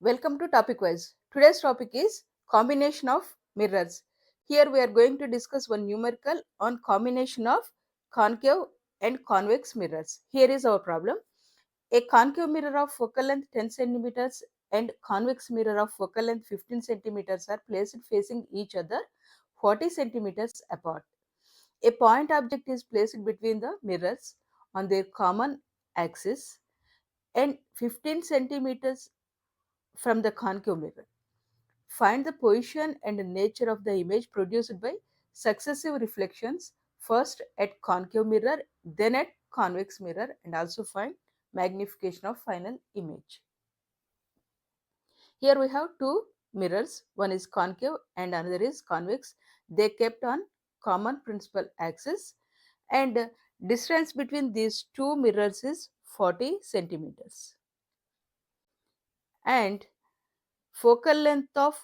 Welcome to Topic Wise. Today's topic is combination of mirrors. Here we are going to discuss one numerical on combination of concave and convex mirrors. Here is our problem. A concave mirror of focal length 10 centimeters and convex mirror of focal length 15 centimeters are placed facing each other 40 centimeters apart. A point object is placed between the mirrors on their common axis and 15 centimeters from the concave mirror. Find the position and nature of the image produced by successive reflections, first at concave mirror, then at convex mirror, and also find magnification of final image. Here we have two mirrors, one is concave and another is convex. They kept on common principal axis, and distance between these two mirrors is 40 centimeters. And focal length of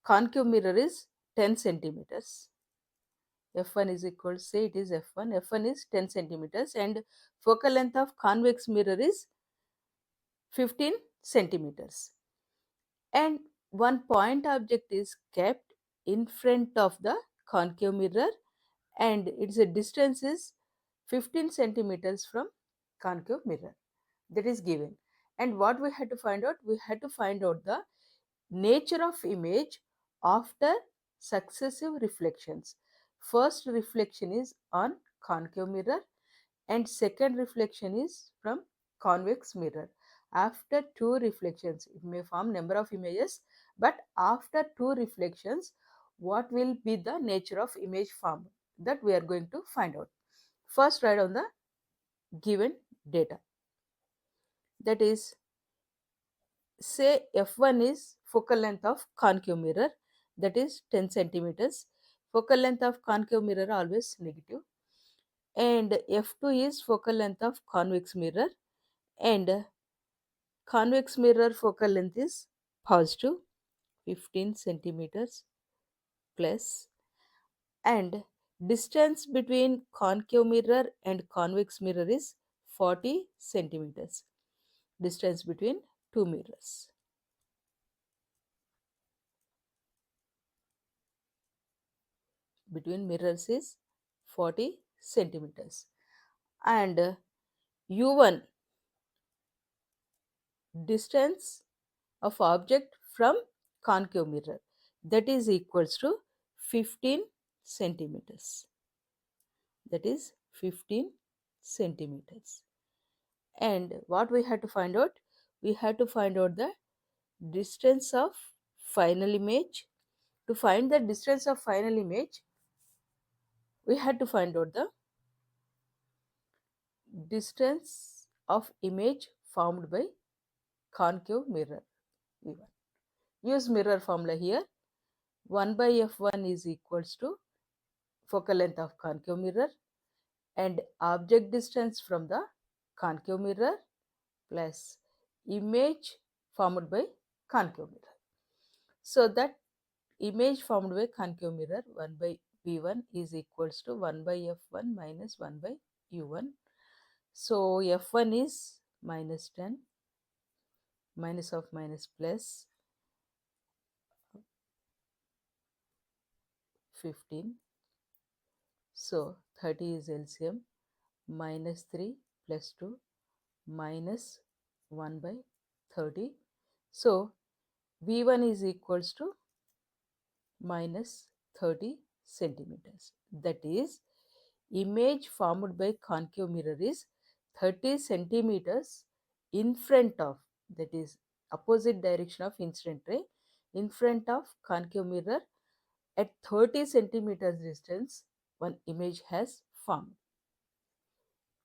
concave mirror is 10 centimeters. F1 is equal to, say it is F1. F1 is 10 centimeters and focal length of convex mirror is 15 centimeters. And one point object is kept in front of the concave mirror and its distance is 15 centimeters from concave mirror. That is given. And what we had to find out? We had to find out the nature of image after successive reflections. First reflection is on concave mirror and second reflection is from convex mirror. After two reflections, it may form number of images, but after two reflections, what will be the nature of image formed? That we are going to find out. First, write on the given data. That is, say F1 is focal length of concave mirror, that is 10 centimeters. Focal length of concave mirror always negative. And F2 is focal length of convex mirror, and convex mirror focal length is positive 15 centimeters plus, and distance between concave mirror and convex mirror is 40 centimeters. Distance between two mirrors. Between mirrors is 40 centimeters. And U1, distance of object from concave mirror, that is equals to 15 centimeters. That is 15 centimeters. And what we had to find out? We had to find out the distance of final image. To find the distance of final image, we had to find out the distance of image formed by concave mirror V1. Use mirror formula here. 1 by F1 is equals to focal length of concave mirror and object distance from the concave mirror plus image formed by concave mirror. So that image formed by concave mirror 1 by V1 is equals to 1 by F1 minus 1 by U1. So F1 is minus 10, minus of minus plus 15. So 30 is LCM, minus 3 plus 2 minus 1 by 30. So V1 is equals to minus 30 centimeters. That is, image formed by concave mirror is 30 centimeters in front of, that is opposite direction of incident ray, in front of concave mirror. At 30 centimeters distance, one image has formed.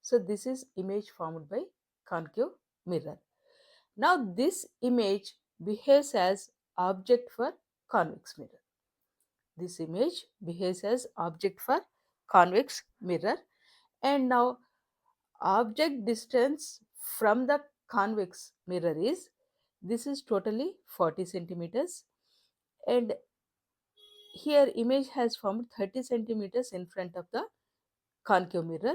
So this is image formed by concave mirror. Now this image behaves as object for convex mirror. This image behaves as object for convex mirror, and now object distance from the convex mirror is, this is totally 40 centimeters, and here image has formed 30 centimeters in front of the concave mirror.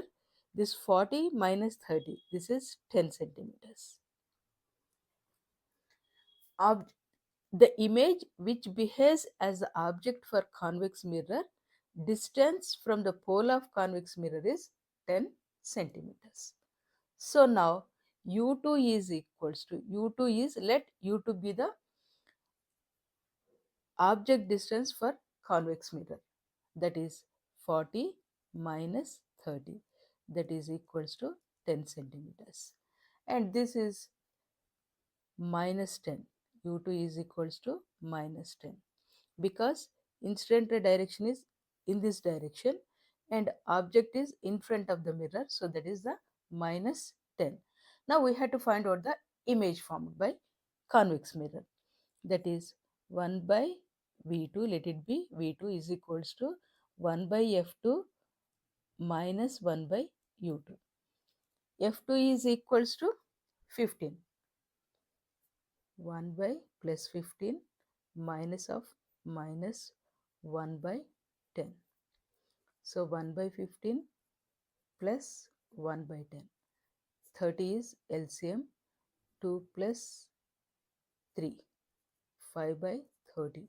This 40 minus 30, this is 10 centimeters. the image which behaves as the object for convex mirror, distance from the pole of convex mirror is 10 centimeters. So now u2 is equals to, let u2 be the object distance for convex mirror, that is 40 minus 30, that is equals to 10 centimeters, and this is minus 10. u2 is equals to minus 10 because incident ray direction is in this direction and object is in front of the mirror, so that is the minus 10. Now we have to find out the image formed by convex mirror, that is 1 by v2, let it be v2 is equals to 1 by f2 minus 1 by u2. f2 is equals to 15, 1 by plus 15 minus of minus 1 by 10. So 1 by 15 plus 1 by 10. 30 is LCM, 2 plus 3, 5 by 30.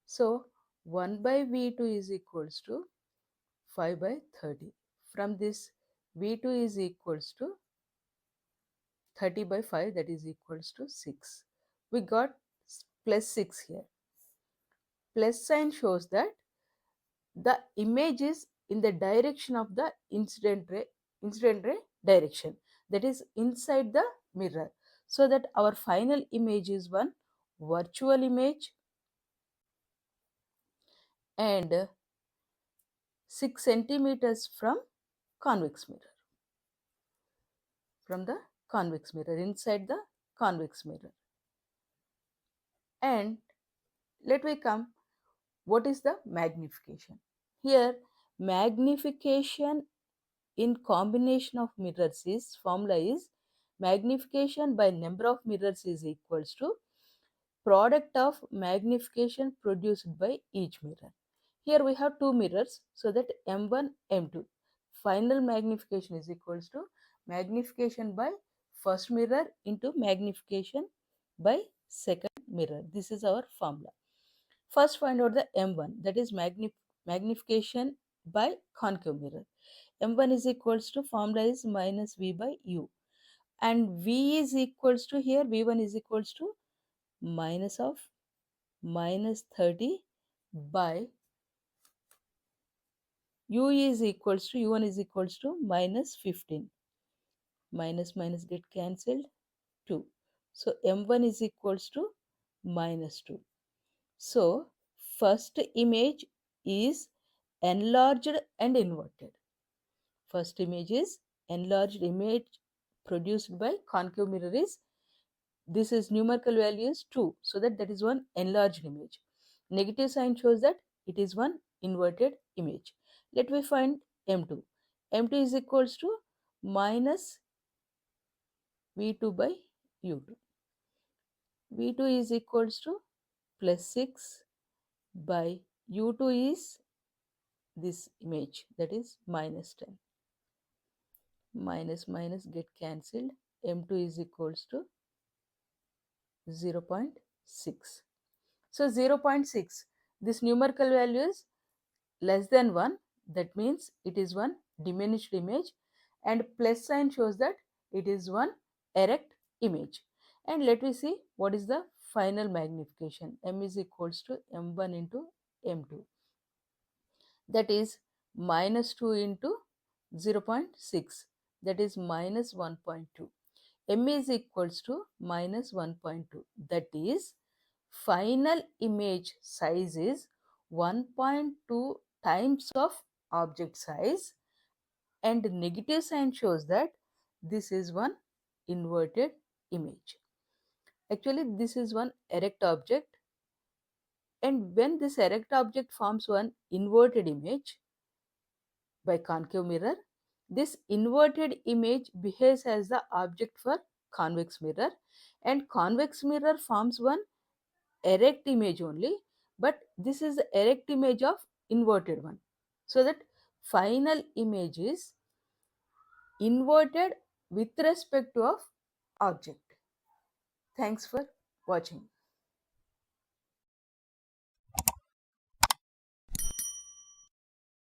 So 1 by V2 is equals to 5 by 30. From this, V2 is equals to 30 by 5, that is equals to 6. We got plus 6 here. Plus sign shows that the image is in the direction of the incident ray direction, that is inside the mirror, so that our final image is one virtual image and 6 centimeters from convex mirror, inside the convex mirror. And let me come, what is the magnification? Here magnification in combination of mirrors is, formula is magnification by number of mirrors is equals to product of magnification produced by each mirror. Here we have two mirrors, so that M1, M2. Final magnification is equals to magnification by first mirror into magnification by second mirror. This is our formula. First find out the M1, that is magnification by concave mirror. M1 is equals to, formula is minus V by U, and V is equals to, here V1 is equals to minus of minus 30 by U is equals to, U1 is equals to minus 15. Minus minus get cancelled, 2. So M1 is equals to minus 2. So first image is enlarged and inverted. First image is enlarged image produced by concave mirror is, this is numerical value is 2, so that is one enlarged image. Negative sign shows that it is one inverted image. Let me find M2. M2 is equals to minus V2 by U2. V2 is equals to plus 6 by U2 is this image, that is minus 10. Minus minus get cancelled. M2 is equals to 0.6. So 0.6, this numerical value is less than 1, that means it is one diminished image, and plus sign shows that it is one erect image. And let me see what is the final magnification. M is equals to M1 into M2, that is minus 2 into 0.6, that is minus 1.2. M is equals to minus 1.2, that is final image size is 1.2 times of object size, and negative sign shows that this is one inverted image. Actually this is one erect object, and when this erect object forms one inverted image by concave mirror, this inverted image behaves as the object for convex mirror, and convex mirror forms one erect image only, but this is the erect image of inverted one, so that final image is inverted with respect to of object. Thanks for watching.